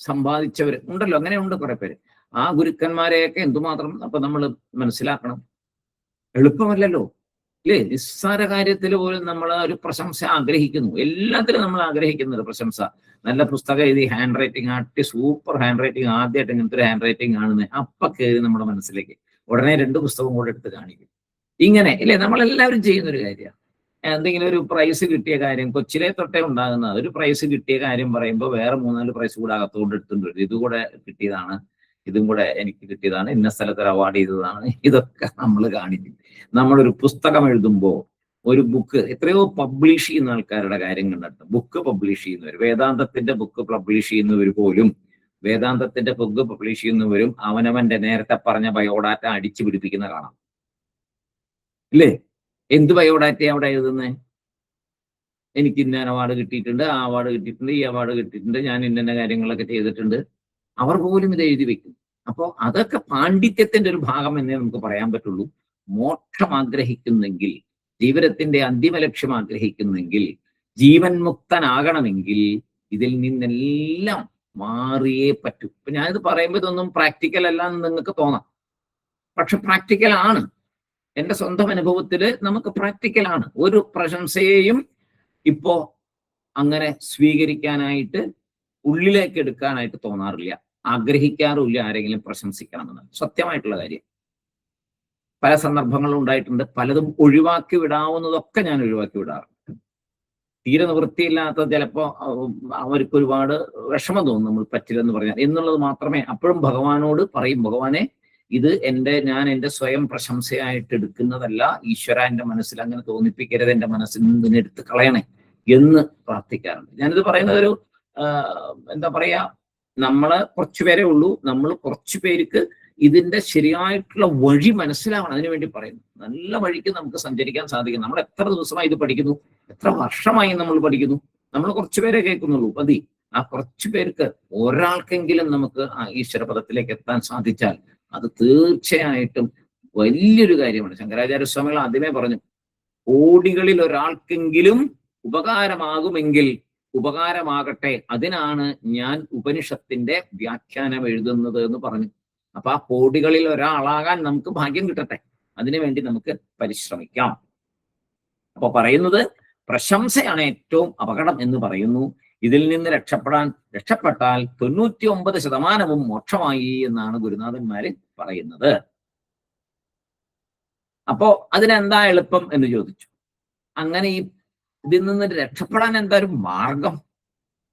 സമ്പാദിച്ചവർ ഉണ്ടല്ലോ, അങ്ങനെ ഉണ്ട് കുറെ പേര്. ആ ഗുരുക്കന്മാരെയൊക്കെ എന്തുമാത്രം അപ്പൊ നമ്മൾ മനസ്സിലാക്കണം. എളുപ്പമല്ലല്ലോ ഇല്ലേ? നിസ്സാര കാര്യത്തിൽ പോലും നമ്മൾ ഒരു പ്രശംസ ആഗ്രഹിക്കുന്നു. എല്ലാത്തിലും നമ്മൾ ആഗ്രഹിക്കുന്നത് പ്രശംസ. നല്ല പുസ്തകം എഴുതി hand writing super hand writing, ആദ്യമായിട്ട് ഇങ്ങനത്തെ ഒരു ഹാൻഡ് റൈറ്റിംഗ് കാണുന്നത് അപ്പൊ കയറി നമ്മുടെ മനസ്സിലേക്ക് ഉടനെ 2 പുസ്തകം കൂടെ എടുത്ത് കാണിക്കും. ഇങ്ങനെ ഇല്ലേ നമ്മളെല്ലാവരും ചെയ്യുന്നൊരു കാര്യമാണ്. എന്തെങ്കിലും ഒരു പ്രൈസ് കിട്ടിയ കാര്യം കൊച്ചിലെ തൊട്ടേ ഉണ്ടാകുന്ന ഒരു പ്രൈസ് കിട്ടിയ കാര്യം പറയുമ്പോൾ വേറെ 3-4 പ്രൈസ് കൂടെ അകത്തോണ്ട് എടുത്തുകൊണ്ട് വരും. ഇതുകൂടെ കിട്ടിയതാണ്, ഇതും കൂടെ എനിക്ക് കിട്ടിയതാണ്, ഇന്ന സ്ഥലത്തൊരു അവാർഡ് ചെയ്തതാണ്. ഇതൊക്കെ നമ്മൾ കാണിക്കും. നമ്മളൊരു പുസ്തകം എഴുതുമ്പോൾ ഒരു ബുക്ക് എത്രയോ പബ്ലിഷ് ചെയ്യുന്ന ആൾക്കാരുടെ കാര്യം കണ്ടിട്ട് ബുക്ക് പബ്ലിഷ് ചെയ്യുന്നവർ, വേദാന്തത്തിന്റെ ബുക്ക് പബ്ലിഷ് ചെയ്യുന്നവർ പോലും, വേദാന്തത്തിന്റെ ബുക്ക് പബ്ലിഷ് ചെയ്യുന്നവരും അവനവന്റെ നേരത്തെ പറഞ്ഞ ബയോഡാറ്റ അടിച്ചു പിടിപ്പിക്കുന്ന കാണാം ഇല്ലേ? എന്ത് ബയോഡാറ്റയാണ് അവിടെ എഴുതുന്നത്? എനിക്ക് ഇന്ന അവാർഡ് കിട്ടിയിട്ടുണ്ട്, ആ അവാർഡ് കിട്ടിയിട്ടുണ്ട്, ഈ അവാർഡ് കിട്ടിയിട്ടുണ്ട്, ഞാൻ ഇന്ന കാര്യങ്ങളൊക്കെ ചെയ്തിട്ടുണ്ട്. അവർ പോലും ഇത് എഴുതി വെക്കും. അപ്പോൾ അതൊക്കെ പാണ്ഡിത്യത്തിന്റെ ഒരു ഭാഗം എന്നേ നമുക്ക് പറയാൻ പറ്റുള്ളൂ. മോക്ഷം ആഗ്രഹിക്കുന്നെങ്കിൽ, ജീവിതത്തിന്റെ അന്തിമ ലക്ഷ്യം ആഗ്രഹിക്കുന്നെങ്കിൽ, ജീവൻ മുക്തനാകണമെങ്കിൽ ഇതിൽ നിന്നെല്ലാം മാറിയേ പറ്റൂ. ഇപ്പൊ ഞാനിത് പറയുമ്പോൾ ഇതൊന്നും പ്രാക്ടിക്കൽ അല്ല എന്ന് നിങ്ങൾക്ക് തോന്നാം, പക്ഷെ പ്രാക്ടിക്കൽ ആണ്. എൻ്റെ സ്വന്തം അനുഭവത്തില് നമുക്ക് പ്രാക്ടിക്കലാണ്. ഒരു പ്രശംസയെയും ഇപ്പോ അങ്ങനെ സ്വീകരിക്കാനായിട്ട് ഉള്ളിലേക്ക് എടുക്കാനായിട്ട് തോന്നാറില്ല, ആഗ്രഹിക്കാറുമില്ല ആരെങ്കിലും പ്രശംസിക്കണമെന്ന്. സത്യമായിട്ടുള്ള കാര്യം. പല സന്ദർഭങ്ങളും ഉണ്ടായിട്ടുണ്ട്. പലതും ഒഴിവാക്കി വിടാവുന്നതൊക്കെ ഞാൻ ഒഴിവാക്കി വിടാറുണ്ട്. തീരെ നിവൃത്തിയില്ലാത്ത ചിലപ്പോൾ അവർക്ക് ഒരുപാട് വിഷമം തോന്നും നമ്മൾ പറ്റില്ലെന്ന് പറഞ്ഞാൽ എന്നുള്ളത് മാത്രമേ. അപ്പോഴും ഭഗവാനോട് പറയും, ഭഗവാനെ ഇത് ഞാൻ എൻ്റെ സ്വയം പ്രശംസയായിട്ട് എടുക്കുന്നതല്ല, ഈശ്വര എൻ്റെ മനസ്സിൽ അങ്ങനെ തോന്നിപ്പിക്കരുത്, എൻ്റെ മനസ്സിൽ നിന്ന് എടുത്ത് കളയണേ എന്ന് പ്രാർത്ഥിക്കാറുണ്ട്. ഞാനിത് പറയുന്നത് ഒരു എന്താ പറയാ, നമ്മള് കുറച്ചുപേരേ ഉള്ളൂ. നമ്മൾ കുറച്ചു പേർക്ക് ഇതിന്റെ ശരിയായിട്ടുള്ള വഴി മനസ്സിലാവണം. അതിനുവേണ്ടി പറയുന്നു. നല്ല വഴിക്ക് നമുക്ക് സഞ്ചരിക്കാൻ സാധിക്കും. നമ്മൾ എത്ര ദിവസമായി ഇത് പഠിക്കുന്നു, എത്ര വർഷമായി നമ്മൾ പഠിക്കുന്നു. നമ്മൾ കുറച്ചുപേരെ കേൾക്കുന്നുള്ളൂ, മതി. ആ കുറച്ചു പേർക്ക് ഒരാൾക്കെങ്കിലും നമുക്ക് ആ ഈശ്വരപദത്തിലേക്ക് എത്താൻ സാധിച്ചാൽ അത് തീർച്ചയായിട്ടും വലിയൊരു കാര്യമാണ്. ശങ്കരാചാര്യസ്വാമികൾ ആദ്യമേ പറഞ്ഞു, കോടികളിൽ ഒരാൾക്കെങ്കിലും ഉപകാരമാകുമെങ്കിൽ ഉപകാരമാകട്ടെ, അതിനാണ് ഞാൻ ഉപനിഷത്തിന്റെ വ്യാഖ്യാനം എഴുതുന്നത് എന്ന് പറഞ്ഞു. അപ്പൊ ആ കോടികളിൽ ഒരാളാകാൻ നമുക്ക് ഭാഗ്യം കിട്ടട്ടെ, അതിനുവേണ്ടി നമുക്ക് പരിശ്രമിക്കാം. അപ്പൊ പറയുന്നത് പ്രശംസയാണ് ഏറ്റവും അപകടം എന്ന് പറയുന്നു. ഇതിൽ നിന്ന് രക്ഷപ്പെട്ടാൽ 99% മോക്ഷമായി എന്നാണ് ഗുരുനാഥന്മാര് പറയുന്നത്. അപ്പോ അതിനെന്താ എളുപ്പം എന്ന് ചോദിച്ചു. അങ്ങനെ ഇതിൽ നിന്ന് രക്ഷപ്പെടാൻ എന്താ ഒരു മാർഗം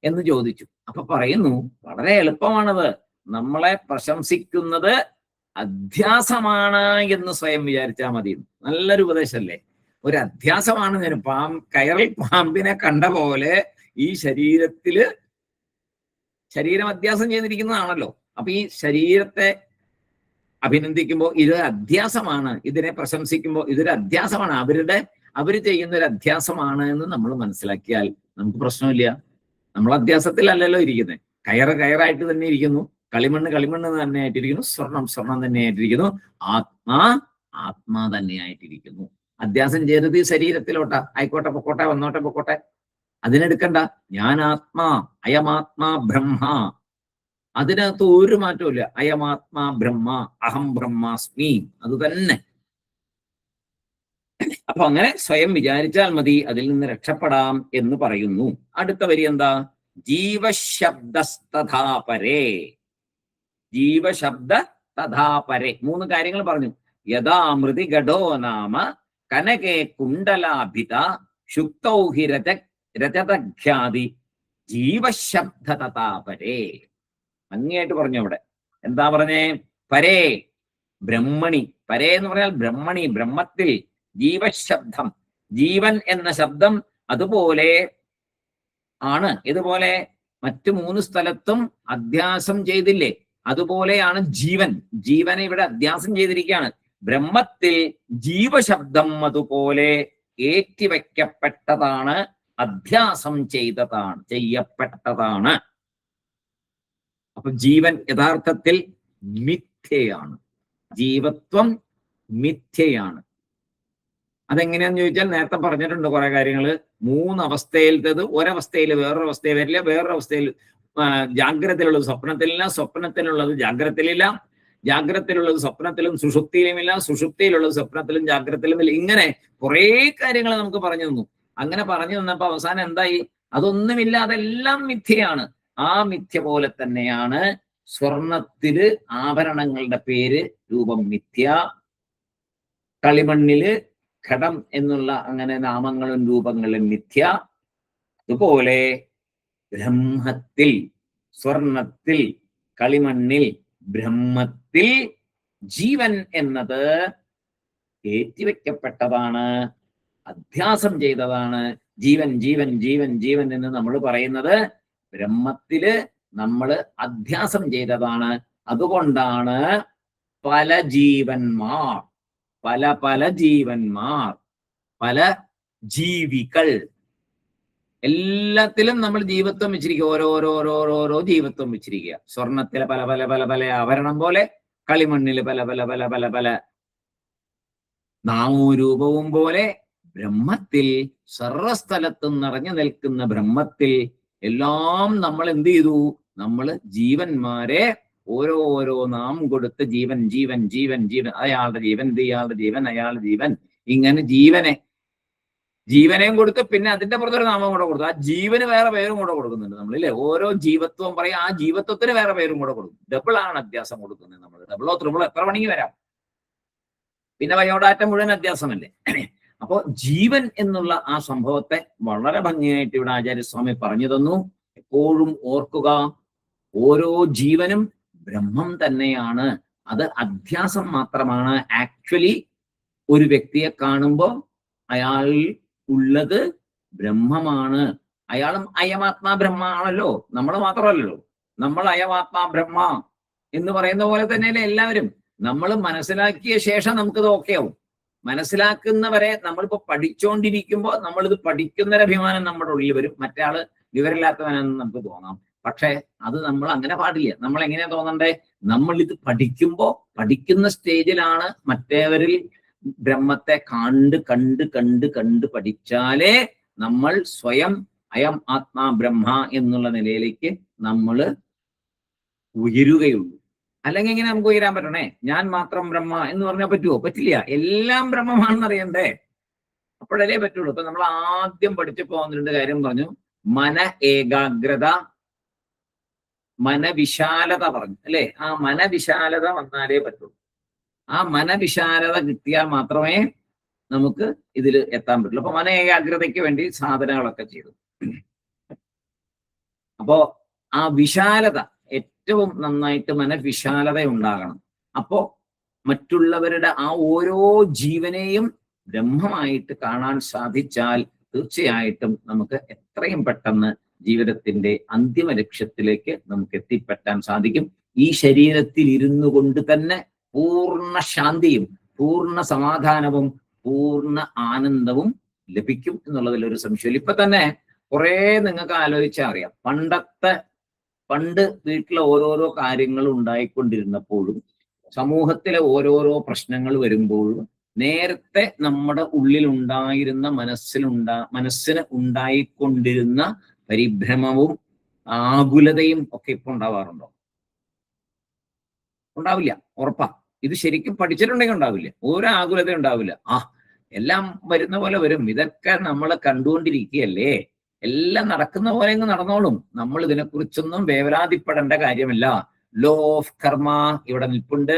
എന്ന് ചോദിച്ചു. അപ്പൊ പറയുന്നു, വളരെ എളുപ്പമാണത്. നമ്മളെ പ്രശംസിക്കുന്നത് അധ്യാസമാണ് എന്ന് സ്വയം വിചാരിച്ചാൽ മതി. നല്ലൊരു ഉപദേശമല്ലേ? ഒരു അധ്യാസമാണ്. ഞാൻ കയറിൽ പാമ്പിനെ കണ്ട പോലെ ഈ ശരീരം അധ്യാസം ചെയ്തിരിക്കുന്നതാണല്ലോ. അപ്പൊ ഈ ശരീരത്തെ അഭിനന്ദിക്കുമ്പോൾ ഇതൊരു അധ്യാസമാണ്, ഇതിനെ പ്രശംസിക്കുമ്പോൾ ഇതൊരു അധ്യാസമാണ്, അവര് ചെയ്യുന്ന ഒരു അധ്യാസമാണ് എന്ന് നമ്മൾ മനസ്സിലാക്കിയാൽ നമുക്ക് പ്രശ്നമില്ല. നമ്മൾ അധ്യാസത്തിലല്ലല്ലോ ഇരിക്കുന്നത്. കയറായിട്ട് തന്നെ ഇരിക്കുന്നു, കളിമണ്ണ് തന്നെ ആയിട്ടിരിക്കുന്നു, സ്വർണം തന്നെ ആയിട്ടിരിക്കുന്നു, ആത്മാ തന്നെ ആയിട്ടിരിക്കുന്നു. അധ്യാസം ചെയ്തത് ഈ ശരീരത്തിലോട്ടാ. ആയിക്കോട്ടെ, പൊക്കോട്ടെ, പൊക്കോട്ടെ, അതിനെടുക്കണ്ട. ഞാൻ ആത്മാ, അയമാത്മാ ബ്രഹ്മ, അതിനകത്ത് ഒരു മാറ്റവും. അയമാത്മാ ബ്രഹ്മ, അഹം ബ്രഹ്മാസ്മി, അത് തന്നെ. അപ്പൊ അങ്ങനെ സ്വയം വിചാരിച്ചാൽ മതി, അതിൽ നിന്ന് രക്ഷപ്പെടാം എന്ന് പറയുന്നു. അടുത്ത വരി എന്താ? ജീവശബ്ദസ്തഥാപരേ. ജീവശബ്ദ തഥാപരേ. 3 കാര്യങ്ങൾ പറഞ്ഞു. യഥാ മൃതി ഘടോ നാമ കനകേ കുണ്ടലാഭിത ശുക്തൗ ഹി രജതഖ്യാതി ജീവശബ്ദ തഥാപരേ. ഭംഗിയായിട്ട് പറഞ്ഞു. അവിടെ എന്താ പറഞ്ഞേ? പരേ ബ്രഹ്മണി, പരേ എന്ന് പറഞ്ഞാൽ ബ്രഹ്മണി, ബ്രഹ്മത്തിൽ, ജീവശബ്ദം, ജീവൻ എന്ന ശബ്ദം അതുപോലെ ആണ്. ഇതുപോലെ മറ്റു 3 സ്ഥലത്തും അധ്യാസം ചെയ്തില്ലേ, അതുപോലെയാണ് ജീവൻ. ജീവനെ ഇവിടെ അധ്യാസം ചെയ്തിരിക്കുകയാണ്. ബ്രഹ്മത്തിൽ ജീവശബ്ദം അതുപോലെ ഏറ്റിവയ്ക്കപ്പെട്ടതാണ്, അധ്യാസം ചെയ്യപ്പെട്ടതാണ്. അപ്പൊ ജീവൻ യഥാർത്ഥത്തിൽ മിഥ്യയാണ്, ജീവത്വം മിഥ്യയാണ്. അതെങ്ങനെയാന്ന് ചോദിച്ചാൽ നേരത്തെ പറഞ്ഞിട്ടുണ്ട് കുറെ കാര്യങ്ങള്. 3 അവസ്ഥയിലത്തേത് ഒരവസ്ഥയിൽ വേറൊരു അവസ്ഥയിൽ വരില്ല, വേറൊരു അവസ്ഥയിൽ ജാഗ്രതയിലുള്ളത് സ്വപ്നത്തിലില്ല, സ്വപ്നത്തിലുള്ളത് ജാഗ്രതയിലില്ല, ജാഗ്രതയിലുള്ളത് സ്വപ്നത്തിലും സുഷുപ്തിയിലുമില്ല, സുഷുപ്തിയിലുള്ളത് സ്വപ്നത്തിലും ജാഗ്രതയിലുമില്ല. ഇങ്ങനെ കുറെ കാര്യങ്ങൾ നമുക്ക് പറഞ്ഞു തന്നു. അങ്ങനെ പറഞ്ഞു തന്നപ്പോ അവസാനം എന്തായി? അതൊന്നുമില്ല, അതെല്ലാം മിഥ്യയാണ്. ആ മിഥ്യ പോലെ തന്നെയാണ് സ്വർണത്തില് ആഭരണങ്ങളുടെ പേര് രൂപം മിഥ്യ, കളിമണ്ണില് ഘടം എന്നുള്ള അങ്ങനെ നാമങ്ങളും രൂപങ്ങളും മിഥ്യ. അതുപോലെ ബ്രഹ്മത്തിൽ, സ്വർണത്തിൽ, കളിമണ്ണിൽ, ബ്രഹ്മത്തിൽ ജീവൻ എന്നത് ഏറ്റിവെക്കപ്പെട്ടതാണ്, അധ്യാസം ചെയ്തതാണ്. ജീവൻ ജീവൻ ജീവൻ ജീവൻ എന്ന് നമ്മൾ പറയുന്നത് ബ്രഹ്മത്തില് നമ്മൾ അധ്യാസം ചെയ്തതാണ്. അതുകൊണ്ടാണ് പല ജീവന്മാർ, പല ജീവന്മാർ, പല ജീവികൾ, എല്ലാത്തിലും നമ്മൾ ജീവത്വം വെച്ചിരിക്കുക, ഓരോരോ ജീവത്വം വെച്ചിരിക്കുക. സ്വർണത്തിലെ പല പല പല പല ആഭരണം പോലെ, കളിമണ്ണില് പല പല പല പല പല നാമവും രൂപവും പോലെ, ബ്രഹ്മത്തിൽ സർവസ്ഥലത്തും നിറഞ്ഞു നിൽക്കുന്ന ബ്രഹ്മത്തിൽ എല്ലാം നമ്മൾ എന്ത് ചെയ്തു? നമ്മൾ ജീവന്മാരെ ഓരോരോ നാം കൊടുത്ത് ജീവൻ ജീവൻ ജീവൻ ജീവൻ, അയാളുടെ ജീവൻ, ഇയാളുടെ ജീവൻ, അയാളുടെ ജീവൻ, ഇങ്ങനെ ജീവനെയും കൊടുത്ത് പിന്നെ അതിന്റെ പുറത്തൊരു നാമം കൂടെ കൊടുത്തു. ആ ജീവന് വേറെ പേരും കൂടെ കൊടുക്കുന്നുണ്ട് നമ്മൾ, ഇല്ലേ? ഓരോ ജീവത്വം പറയും, ആ ജീവത്വത്തിന് വേറെ പേരും കൂടെ കൊടുക്കും. ഡബിൾ ആണ് അധ്യാസം കൊടുക്കുന്നത് നമ്മൾ. ഡബിളോ ത്രിബിളോ എത്ര വേണമെങ്കിൽ വരാം. പിന്നെ ബയോഡാറ്റ മുഴുവൻ അധ്യാസമല്ലേ. അപ്പോ ജീവൻ എന്നുള്ള ആ സംഭവത്തെ വളരെ ഭംഗിയായിട്ട് ഇവിടെ ആചാര്യസ്വാമി പറഞ്ഞു തന്നു. എപ്പോഴും ഓർക്കുക, ഓരോ ജീവനും ബ്രഹ്മം തന്നെയാണ്. അത് അധ്യാസം മാത്രമാണ്. ആക്ച്വലി ഒരു വ്യക്തിയെ കാണുമ്പോൾ അയാൾ ഉള്ളത് ബ്രഹ്മമാണ്. അയാളും അയമാത്മാ ബ്രഹ്മ ആണല്ലോ, നമ്മൾ മാത്രമല്ലല്ലോ. നമ്മൾ അയമാത്മാ ബ്രഹ്മ എന്ന് പറയുന്ന പോലെ തന്നെയല്ലേ എല്ലാവരും. നമ്മൾ മനസ്സിലാക്കിയ ശേഷം നമുക്കിത് ഓക്കെ ആവും. മനസ്സിലാക്കുന്നവരെ നമ്മളിപ്പോ പഠിച്ചുകൊണ്ടിരിക്കുമ്പോൾ നമ്മളിത് പഠിക്കുന്നൊരു അഭിമാനം നമ്മുടെ ഉള്ളിൽ വരും. മറ്റേ ആള് വിവരമില്ലാത്തവനെന്ന് നമുക്ക് തോന്നാം. പക്ഷെ അത് നമ്മൾ അങ്ങനെ പാടില്ല. നമ്മൾ എങ്ങനെയാ തോന്നണ്ടേ? നമ്മൾ ഇത് പഠിക്കുമ്പോ, പഠിക്കുന്ന സ്റ്റേജിലാണ് മറ്റേവരിൽ ബ്രഹ്മത്തെ കണ്ട് കണ്ട് കണ്ട് കണ്ട് പഠിച്ചാലേ നമ്മൾ സ്വയം അയം ആത്മാ ബ്രഹ്മ എന്നുള്ള നിലയിലേക്ക് നമ്മൾ ഉയരുകയുള്ളൂ. അല്ലെങ്കിൽ എങ്ങനെ നമുക്ക് ഉയരാൻ പറ്റണേ? ഞാൻ മാത്രം ബ്രഹ്മ എന്ന് പറഞ്ഞാൽ പറ്റുമോ? പറ്റില്ല. എല്ലാം ബ്രഹ്മമാണെന്ന് അറിയണ്ടേ? അപ്പോഴല്ലേ പറ്റുള്ളൂ. ഇപ്പൊ നമ്മൾ ആദ്യം പഠിച്ചപ്പോ 1-2 കാര്യം പറഞ്ഞു. മന ഏകാഗ്രത, മനവിശാലത പറഞ്ഞു, അല്ലെ? ആ മനവിശാലത വന്നാലേ പറ്റുള്ളൂ. ആ മനവിശാലത കിട്ടിയാൽ മാത്രമേ നമുക്ക് ഇതിൽ എത്താൻ പറ്റുള്ളൂ. അപ്പൊ മന ഏകാഗ്രതയ്ക്ക് വേണ്ടി സാധനങ്ങളൊക്കെ ചെയ്തു. അപ്പോ ആ വിശാലത ഏറ്റവും നന്നായിട്ട് മനവിശാലത ഉണ്ടാകണം. അപ്പോ മറ്റുള്ളവരുടെ ആ ഓരോ ജീവനെയും ബ്രഹ്മമായിട്ട് കാണാൻ സാധിച്ചാൽ തീർച്ചയായിട്ടും നമുക്ക് എത്രയും പെട്ടെന്ന് ജീവിതത്തിന്റെ അന്തിമ ലക്ഷ്യത്തിലേക്ക് നമുക്ക് എത്തിപ്പെട്ടാൻ സാധിക്കും. ഈ ശരീരത്തിൽ ഇരുന്നു കൊണ്ട് തന്നെ പൂർണ്ണ ശാന്തിയും പൂർണ്ണ സമാധാനവും പൂർണ്ണ ആനന്ദവും ലഭിക്കും എന്നുള്ളതിൽ ഒരു സംശയമില്ല. ഇപ്പൊ തന്നെ കുറെ നിങ്ങൾക്ക് ആലോചിച്ചാൽ അറിയാം. പണ്ട് വീട്ടിലെ ഓരോരോ കാര്യങ്ങൾ ഉണ്ടായിക്കൊണ്ടിരുന്നപ്പോഴും സമൂഹത്തിലെ ഓരോരോ പ്രശ്നങ്ങൾ വരുമ്പോഴും നേരത്തെ നമ്മുടെ ഉള്ളിൽ ഉണ്ടായിരുന്ന മനസ്സിന് ഉണ്ടായിക്കൊണ്ടിരുന്ന പരിഭ്രമവും ആകുലതയും ഒക്കെ ഇപ്പൊ ഉണ്ടാവാറുണ്ടോ? ഉണ്ടാവില്ല, ഉറപ്പാ. ഇത് ശരിക്കും പഠിച്ചിട്ടുണ്ടെങ്കിൽ ഉണ്ടാവില്ല, ഒരു ആകുലത ഉണ്ടാവില്ല. എല്ലാം വരുന്ന പോലെ വരും. ഇതൊക്കെ നമ്മൾ കണ്ടുകൊണ്ടിരിക്കുകയല്ലേ, എല്ലാം നടക്കുന്ന പോലെ അങ്ങ് നടന്നോളും. നമ്മൾ ഇതിനെക്കുറിച്ചൊന്നും വേവലാതിപ്പെടേണ്ട കാര്യമില്ല. ലോ ഓഫ് കർമ്മ ഇവിടെ നിൽപ്പുണ്ട്,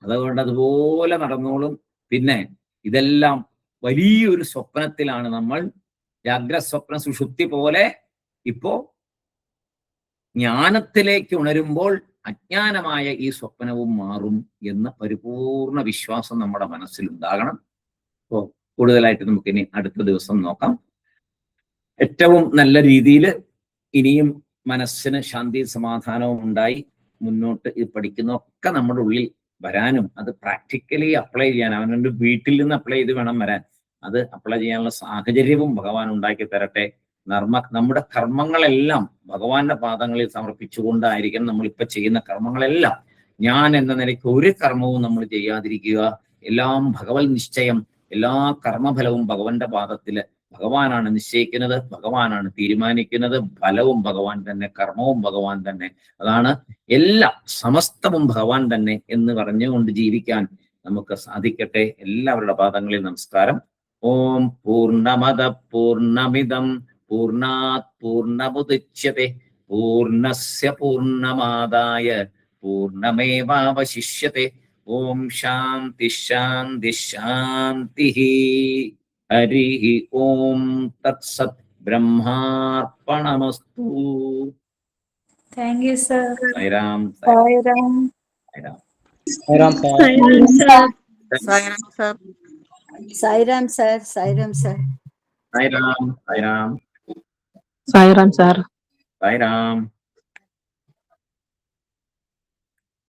അതുകൊണ്ട് അതുപോലെ നടന്നോളും. പിന്നെ ഇതെല്ലാം വലിയൊരു സ്വപ്നത്തിലാണ് നമ്മൾ. ജാഗ്രത സ്വപ്ന സുഷുപ്തി പോലെ ഇപ്പോ ജ്ഞാനത്തിലേക്ക് ഉണരുമ്പോൾ അജ്ഞാനമായ ഈ സ്വപ്നവും മാറും എന്ന പരിപൂർണ വിശ്വാസം നമ്മുടെ മനസ്സിലുണ്ടാകണം. അപ്പോൾ കൂടുതലായിട്ട് നമുക്കിനി അടുത്ത ദിവസം നോക്കാം. ഏറ്റവും നല്ല രീതിയിൽ ഇനിയും മനസ്സിന് ശാന്തിയും സമാധാനവും ഉണ്ടായി മുന്നോട്ട് ഇത് പഠിക്കുന്നതൊക്കെ നമ്മുടെ ഉള്ളിൽ വരാനും അത് പ്രാക്ടിക്കലി അപ്ലൈ ചെയ്യാൻ അവനവൻ്റെ വീട്ടിൽ നിന്ന് അപ്ലൈ ചെയ്ത് വേണം വരാൻ. അത് അപ്ലൈ ചെയ്യാനുള്ള സാഹചര്യവും ഭഗവാൻ ഉണ്ടാക്കി തരട്ടെ. നമ്മുടെ കർമ്മങ്ങളെല്ലാം ഭഗവാന്റെ പാദങ്ങളിൽ സമർപ്പിച്ചുകൊണ്ടായിരിക്കണം നമ്മളിപ്പോൾ ചെയ്യുന്ന കർമ്മങ്ങളെല്ലാം. ഞാൻ എന്ന നിലയ്ക്ക് ഒരു കർമ്മവും നമ്മൾ ചെയ്യാതിരിക്കുക. എല്ലാം ഭഗവത് നിശ്ചയം, എല്ലാ കർമ്മഫലവും ഭഗവാന്റെ പാദത്തിൽ ഭഗവാനാണ് നിശ്ചയിക്കുന്നത്, ഭഗവാനാണ് തീരുമാനിക്കുന്നത്. ഫലവും ഭഗവാൻ തന്നെ, കർമ്മവും ഭഗവാൻ തന്നെ. അതാണ് എല്ലാം, സമസ്തവും ഭഗവാൻ തന്നെ എന്ന് പറഞ്ഞുകൊണ്ട് ജീവിക്കാൻ നമുക്ക് സാധിക്കട്ടെ. എല്ലാവരുടെ പാദങ്ങളിൽ നമസ്കാരം. ഓം പൂർണ്ണമദ പൂർണ്ണമിദം പൂർണ്ണാത് പൂർണ്ണമുദച്യത്തെ പൂർണ്ണസ്യ പൂർണ്ണമാദായ പൂർണ്ണമേവാവശിഷ്യത്തെ. ഓം ശാന്തി ശാന്തി ശാന്തി. ഹരി ഓം തത്സത്. ബ്രഹ്മാർപ്പണമസ്തു. Thank you sir. Sairam. Sairam. Sairam sir. Sairam sir. Sairam sir. Sairam sir. Sairam. Sairam. Sairam sir. Sai Ram.